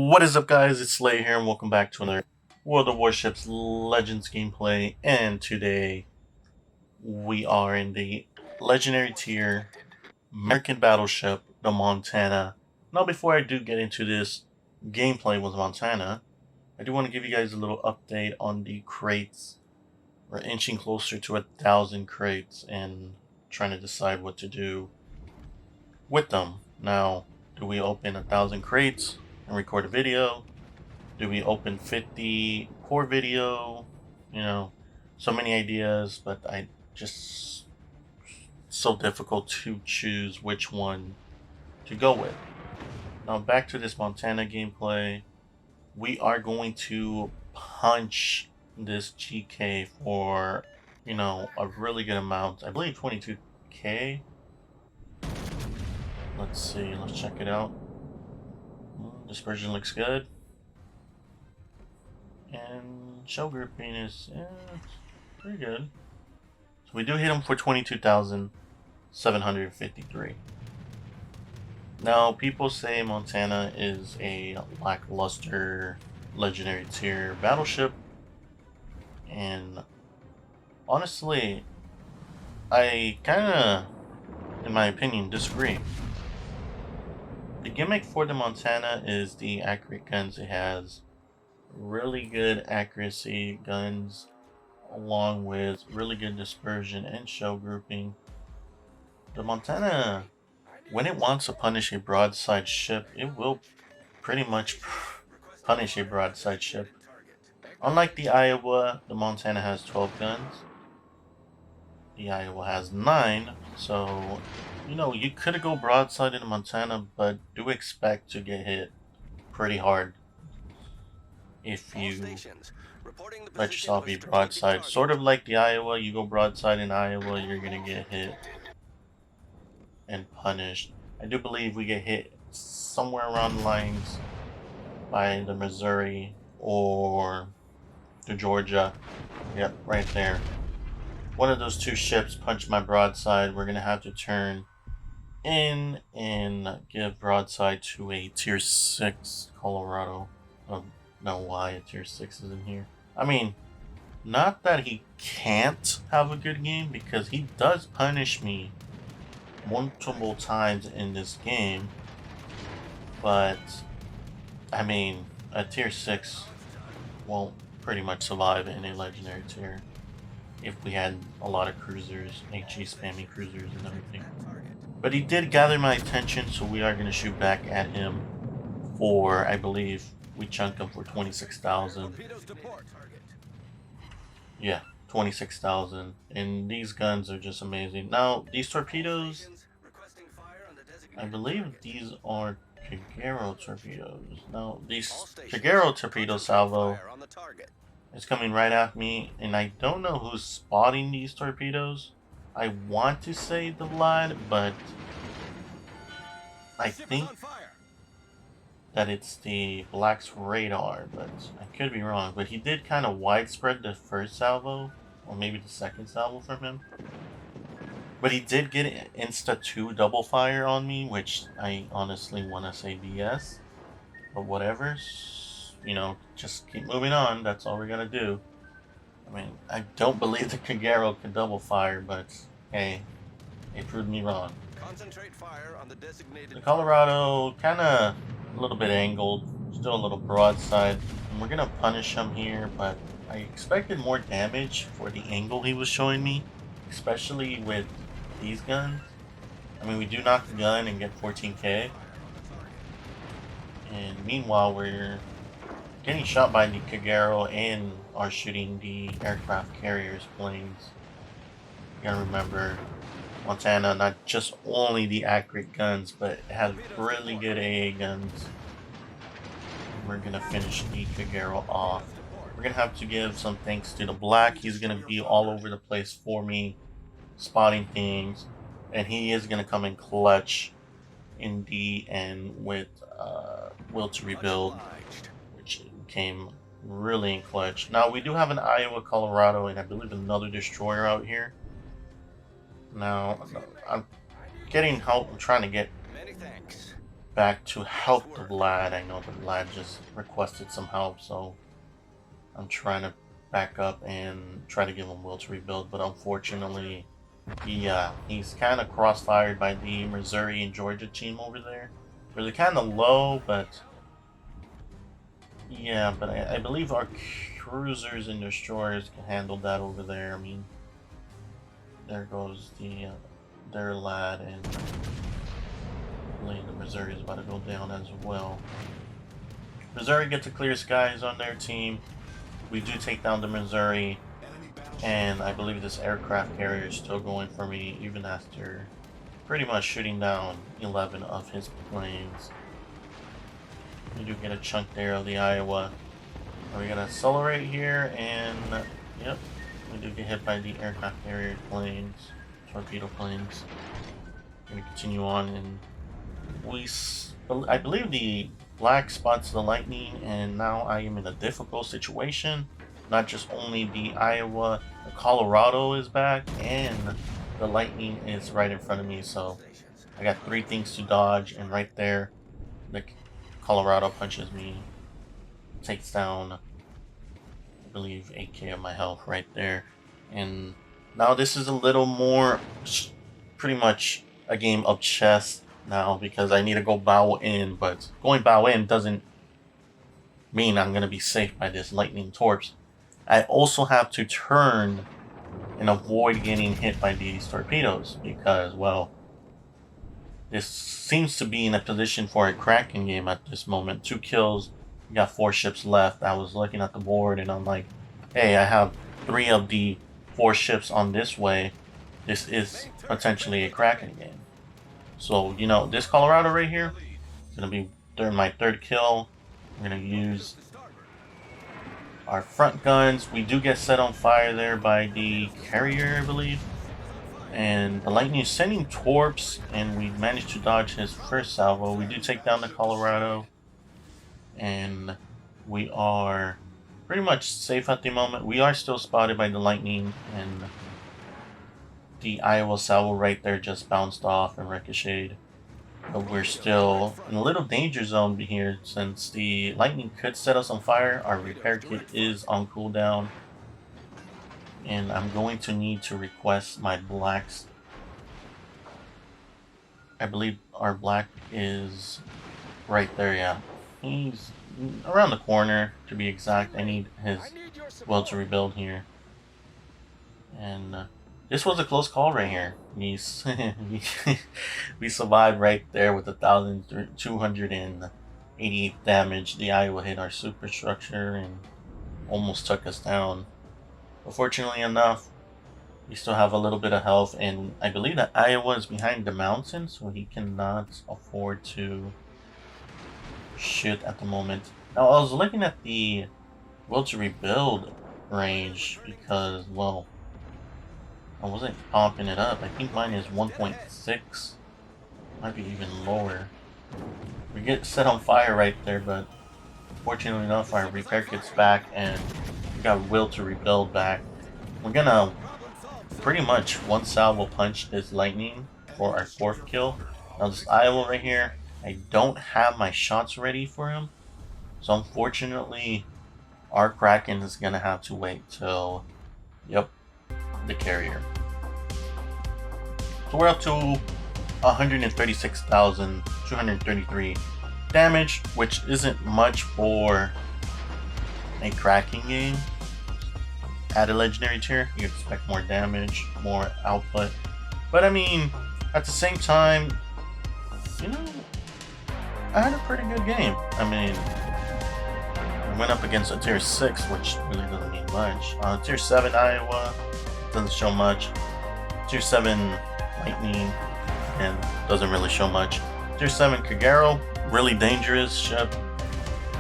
What is up, guys? It's Slay here, and welcome back to another World of Warships Legends gameplay. And today we are in the legendary tier American Battleship, the Montana. Now, before I do get into this gameplay with Montana, I do want to give you guys a little update on the crates. We're inching closer to 1,000 crates and trying to decide what to do with them. Now, do we open 1,000 crates and record a video? Do we open 50 core video? You know, so many ideas, but I just so difficult to choose which one to go with. Now back to this Montana gameplay. We are going to punch this GK for, a really good amount. I believe 22k. Let's see, let's check it out. Dispersion looks good. And show grouping is pretty good. So we do hit him for 22,753. Now, people say Montana is a lackluster legendary tier battleship, and honestly, I kinda, in my opinion, disagree. The gimmick for the Montana is the accurate guns it has. Really good accuracy guns, along with really good dispersion and show grouping. The Montana, when it wants to punish a broadside ship, it will pretty much punish a broadside ship. Unlike the Iowa, the Montana has 12 guns. The Iowa has 9, so you could go broadside in the Montana, but do expect to get hit pretty hard if you let yourself be broadside. Sort of like the Iowa, you go broadside in Iowa, you're gonna get hit and punished. I do believe we get hit somewhere around the lines by the Missouri or the Georgia. Yep, right there. One of those two ships punched my broadside. We're gonna have to turn in and give broadside to a tier 6 Colorado. Know why a tier 6 is in here. I mean, not that he can't have a good game, because he does punish me multiple times in this game, but I mean, a tier 6 won't pretty much survive in a legendary tier if we had a lot of cruisers, HE spammy cruisers and everything. But he did gather my attention, so we are going to shoot back at him for, I believe, we chunk him for 26,000. Yeah, 26,000. And these guns are just amazing. Now, these torpedoes, I believe these are Kagero torpedoes. Now, these Kagero torpedo salvo is coming right at me, and I don't know who's spotting these torpedoes. I want to say the Vlad, but I think that it's the Black's radar, but I could be wrong. But he did kind of widespread the first salvo, or maybe the second salvo from him. But he did get Insta 2 double fire on me, which I honestly want to say BS. But whatever, just keep moving on. That's all we're gonna do. I mean, I don't believe the Kagero can double fire, but hey, it proved me wrong. Concentrate fire on the designated. The Colorado kind of a little bit angled, still a little broadside, and we're gonna punish him here, but I expected more damage for the angle he was showing me, especially with these guns. I mean, we do knock the gun and get 14k, and meanwhile we're getting shot by the Kagero and are shooting the aircraft carriers planes. You gotta remember, Montana, not just only the accurate guns, but it has really good AA guns. We're gonna finish the Kagero off. We're gonna have to give some thanks to the Black. He's gonna be all over the place for me, spotting things, and he is gonna come in clutch in the end with Will to Rebuild, which came really in clutch. Now, we do have an Iowa, Colorado, and I believe another destroyer out here. Now, I'm getting help. I'm trying to get back to help the lad. I know the lad just requested some help, so I'm trying to back up and try to give him will to rebuild, but unfortunately, he's kind of crossfired by the Missouri and Georgia team over there. Really kind of low, but yeah, but I believe our cruisers and destroyers can handle that over there. I mean, there goes their lad, and I believe the Missouri is about to go down as well. Missouri gets to clear skies on their team. We do take down the Missouri, and I believe this aircraft carrier is still going for me even after pretty much shooting down 11 of his planes. We do get a chunk there of the Iowa. We got a accelerate here, and yep, we do get hit by the aircraft carrier planes, torpedo planes. We're gonna continue on, and I believe the black spots the lightning, and now I am in a difficult situation. Not just only the Iowa, the Colorado is back, and the lightning is right in front of me, so I got 3 things to dodge, and right there, the Colorado punches me, takes down, I believe, 8k of my health right there. And now this is a little more, pretty much a game of chess now, because I need to go bow in, but going bow in doesn't mean I'm going to be safe by this lightning torps. I also have to turn and avoid getting hit by these torpedoes, because, well, this seems to be in a position for a Kraken game at this moment. 2 kills, we got 4 ships left. I was looking at the board and I'm like, hey, I have 3 of the 4 ships on this way. This is potentially a Kraken game. So, you know, this Colorado right here is going to be my 3rd kill. I'm going to use our front guns. We do get set on fire there by the carrier, I believe. And the lightning is sending torps, and we managed to dodge his first salvo. We do take down the Colorado, and we are pretty much safe at the moment. We are still spotted by the lightning, and the Iowa salvo right there just bounced off and ricocheted. But we're still in a little danger zone here, since the lightning could set us on fire. Our repair kit is on cooldown, and I'm going to need to request my blacks. I believe our black is right there, yeah. He's around the corner, to be exact. I need his will to rebuild here. And this was a close call right here. We survived right there with 1,288 damage. The Iowa hit our superstructure and almost took us down. But fortunately enough, we still have a little bit of health, and I believe that Iowa is behind the mountain, so he cannot afford to shoot at the moment. Now, I was looking at the will to rebuild range because, well, I wasn't pumping it up. I think mine is 1.6. Might be even lower. We get set on fire right there, but fortunately enough, our repair kit's back, and we got will to rebuild back. We're gonna pretty much one salvo punch this lightning for our 4th kill. Now this Iowa right here, I don't have my shots ready for him, so unfortunately our Kraken is gonna have to wait till, yep, the carrier. So we're up to 136,233 damage, which isn't much for a Kraken game. At a legendary tier, you expect more damage, more output. But I mean, at the same time, you know, I had a pretty good game. I mean, I went up against a tier 6, which really doesn't mean much. Tier 7 Iowa doesn't show much. Tier 7 Lightning, and doesn't really show much. Tier 7 Kagero, really dangerous ship.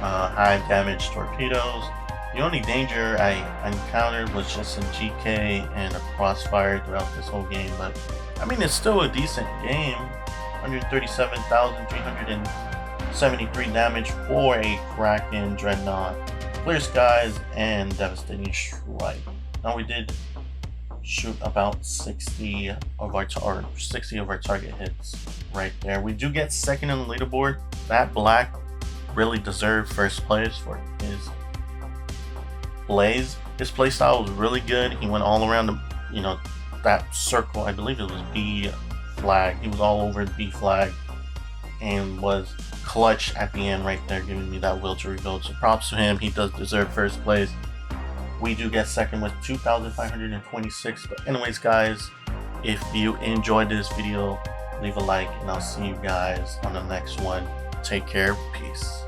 High damage torpedoes. The only danger I encountered was just some GK and a crossfire throughout this whole game, but I mean, it's still a decent game. 137,373 damage for a Kraken Dreadnought. Clear skies and devastating strike. Now we did shoot about 60 of our target hits right there. We do get second on the leaderboard. That black really deserved first place for his Blaze. His playstyle was really good. He went all around the, that circle. I believe it was B flag. He was all over the B flag and was clutch at the end right there, giving me that will to rebuild. So props to him. He does deserve first place. We do get second with 2,526. But anyways, guys, if you enjoyed this video, leave a like, and I'll see you guys on the next one. Take care. Peace.